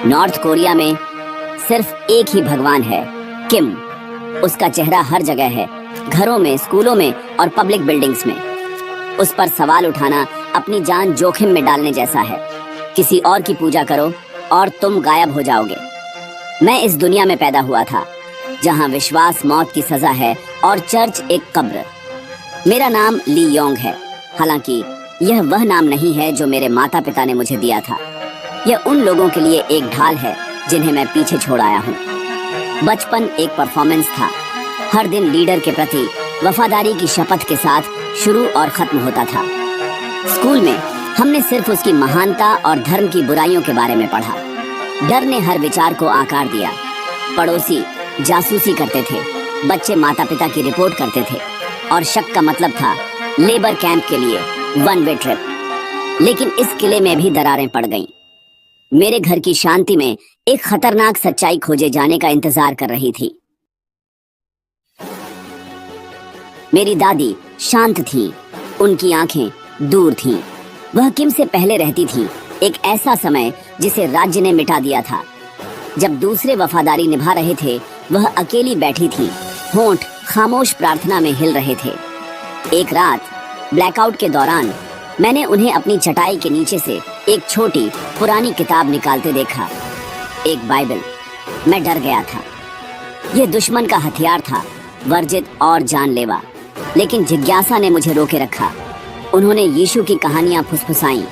North Korea में सिर्फ एक ही भगवान है, किम। उसका चेहरा हर जगह है, घरों में, स्कूलों में और पब्लिक बिल्डिंग्स में। उस पर सवाल उठाना अपनी जान जोखिम में डालने जैसा है। किसी और की पूजा करो और तुम गायब हो जाओगे। मैं इस दुनिया में पैदा हुआ था जहां विश्वास मौत की सजा है और चर्च एक कब्र। मेरा नाम ली योंग है, हालांकि यह वह नाम नहीं है जो मेरे माता पिता ने मुझे दिया था। यह उन लोगों के लिए एक ढाल है जिन्हें मैं पीछे छोड़ आया हूँ। बचपन एक परफॉर्मेंस था। हर दिन लीडर के प्रति वफादारी की शपथ के साथ शुरू और खत्म होता था। स्कूल में हमने सिर्फ उसकी महानता और धर्म की बुराइयों के बारे में पढ़ा। डर ने हर विचार को आकार दिया। पड़ोसी जासूसी करते थे, बच्चे माता पिता की रिपोर्ट करते थे और शक का मतलब था लेबर कैंप के लिए वन वे ट्रिप। लेकिन इस किले में भी दरारें पड़ गईं। मेरे घर की शांति में एक खतरनाक सच्चाई खोजे जाने का इंतजार कर रही थी। मेरी दादी शांत थी, उनकी आंखें दूर थीं। वह किम से पहले रहती थी, एक ऐसा समय जिसे राज्य ने मिटा दिया था। जब दूसरे वफादारी निभा रहे थे, वह अकेली बैठी थी, होंठ खामोश प्रार्थना में हिल रहे थे। एक रात ब्लैकआउट के दौरान मैंने उन्हें अपनी चटाई के नीचे से एक छोटी पुरानी किताब निकालते देखा, एक बाइबल। मैं डर गया था। यह दुश्मन का हथियार था, वर्जित और जानलेवा। लेकिन जिज्ञासा ने मुझे रोके रखा। उन्होंने यीशु की कहानियां फुसफुसाईं,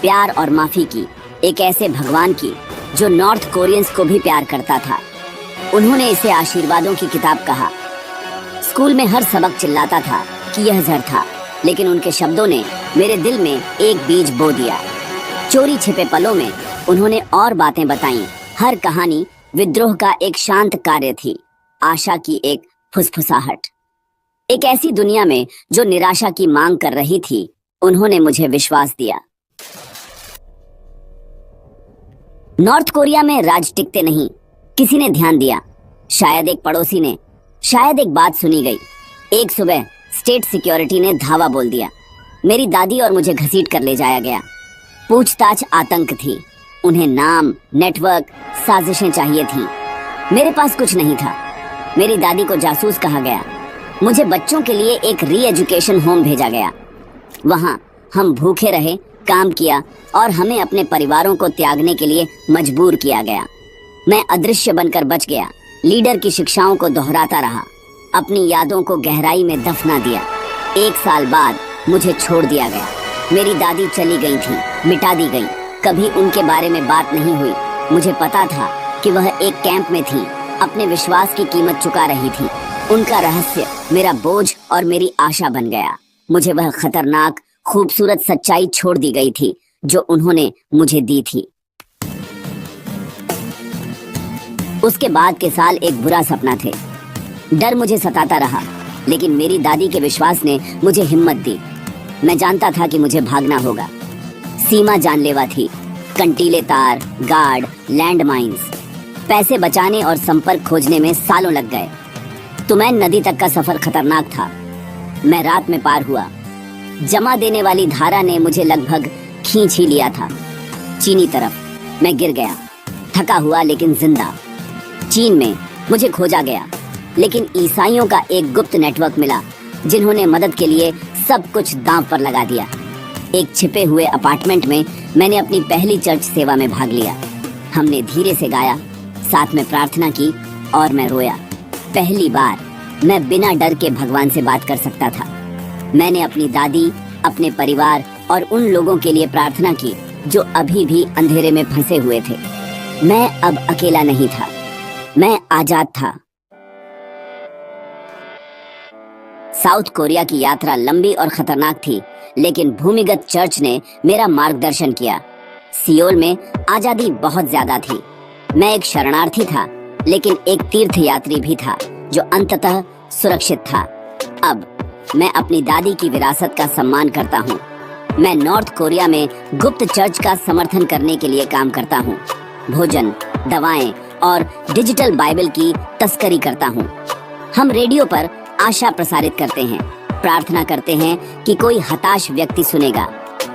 प्यार और माफी की, एक ऐसे भगवान की जो नॉर्थ कोरियंस को भी प्यार करता था। उन्होंने इसे आशीर्वादों की किताब कहा। स्कूल में हर सबक चिल्लाता था कि यह जहर था, लेकिन उनके शब्दों ने मेरे दिल में एक बीज बो दिया। चोरी छिपे पलों में उन्होंने और बातें बताईं। हर कहानी विद्रोह का एक शांत कार्य थी, आशा की एक फुसफुसाहट। एक ऐसी दुनिया में जो निराशा की मांग कर रही थी, उन्होंने मुझे विश्वास दिया। नॉर्थ कोरिया में राज टिकते नहीं, किसी ने ध्यान दिया। शायद एक पड़ोसी ने, शायद एक बात सुनी गई। एक सुबह स्टेट सिक्योरिटी ने धावा बोल दिया। मेरी दादी और मुझे घसीट कर ले जाया गया। पूछताछ आतंक थी। उन्हें नाम, नेटवर्क, साजिशें चाहिए थीं। मेरे पास कुछ नहीं था। मेरी दादी को जासूस कहा गया। मुझे बच्चों के लिए एक री एजुकेशन होम भेजा गया। वहां हम भूखे रहे, काम किया और हमें अपने परिवारों को त्यागने के लिए मजबूर किया गया। मैं अदृश्य बनकर बच गया, लीडर की शिक्षाओं को दोहराता रहा, अपनी यादों को गहराई में दफना दिया। 1 साल बाद मुझे छोड़ दिया गया। मेरी दादी चली गई थी, मिटा दी गई। कभी उनके बारे में बात नहीं हुई। मुझे पता था कि वह एक कैंप में थी, अपने विश्वास की कीमत चुका रही थी। उनका रहस्य मेरा बोझ और मेरी आशा बन गया। मुझे वह खतरनाक, खूबसूरत सच्चाई छोड़ दी गई थी जो उन्होंने मुझे दी थी। उसके बाद के साल एक बुरा सपना थे। डर मुझे सताता रहा, लेकिन मेरी दादी के विश्वास ने मुझे हिम्मत दी। मैं जानता था कि मुझे भागना होगा। सीमा जानलेवा थी, कंटीले तार, गार्ड, लैंड माइंस। पैसे बचाने और संपर्क खोजने में सालों लग गए। तुमैन नदी तक का सफर खतरनाक था। मैं रात में पार हुआ। जमा देने वाली धारा ने मुझे लगभग खींच ही लिया था। चीनी तरफ मैं गिर गया, थका हुआ लेकिन जिंदा। चीन में मुझे खोजा गया, लेकिन ईसाइयों का एक गुप्त नेटवर्क मिला जिन्होंने मदद के लिए सब कुछ दांव पर लगा दिया। एक छिपे हुए अपार्टमेंट में मैंने अपनी पहली चर्च सेवा में भाग लिया। हमने धीरे से गाया, साथ में प्रार्थना की और मैं रोया। पहली बार मैं बिना डर के भगवान से बात कर सकता था। मैंने अपनी दादी, अपने परिवार और उन लोगों के लिए प्रार्थना की जो अभी भी अंधेरे में फंसे हुए थे। मैं अब अकेला नहीं था, मैं आजाद था। साउथ कोरिया की यात्रा लंबी और खतरनाक थी, लेकिन भूमिगत चर्च ने मेरा मार्गदर्शन किया। सियोल में आजादी बहुत ज्यादा थी। मैं एक शरणार्थी था, लेकिन एक तीर्थयात्री भी था जो अंततः सुरक्षित था। अब मैं अपनी दादी की विरासत का सम्मान करता हूँ। मैं नॉर्थ कोरिया में गुप्त चर्च का समर्थन करने के लिए काम करता हूँ। भोजन, दवाएं और डिजिटल बाइबल की तस्करी करता हूँ। हम रेडियो पर आशा प्रसारित करते हैं, प्रार्थना करते हैं कि कोई हताश व्यक्ति सुनेगा।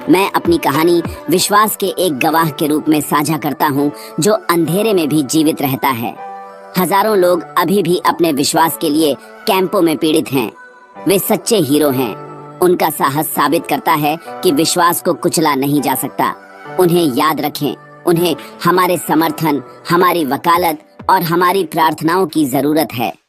मैं अपनी कहानी विश्वास के एक गवाह के रूप में साझा करता हूँ जो अंधेरे में भी जीवित रहता है। हजारों लोग अभी भी अपने विश्वास के लिए कैंपों में पीड़ित हैं। वे सच्चे हीरो हैं। उनका साहस साबित करता है कि विश्वास को कुचला नहीं जा सकता। उन्हें याद रखें, उन्हें हमारे समर्थन, हमारी वकालत और हमारी प्रार्थनाओं की जरूरत है।